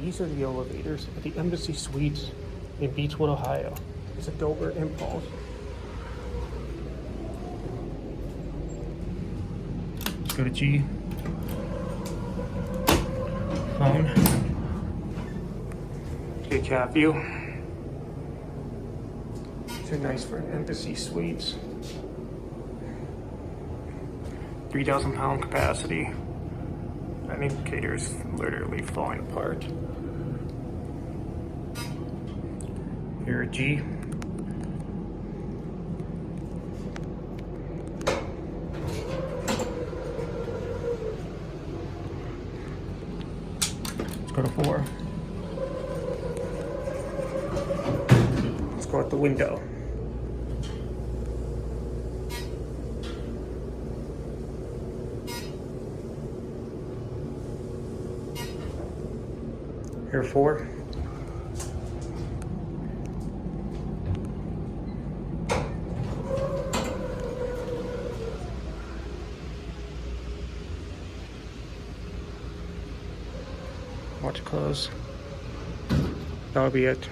these are the elevators at the Embassy Suites in Beachwood, Ohio. It's a Dover Impulse. Let's go to G. Phone. Get a cat view. These are nice for an Embassy Suites. 3,000 pound capacity. That indicator is literally falling apart. Here at G. Let's go to 4. Let's go out the window. Here 4. Watch it close. That'll be it.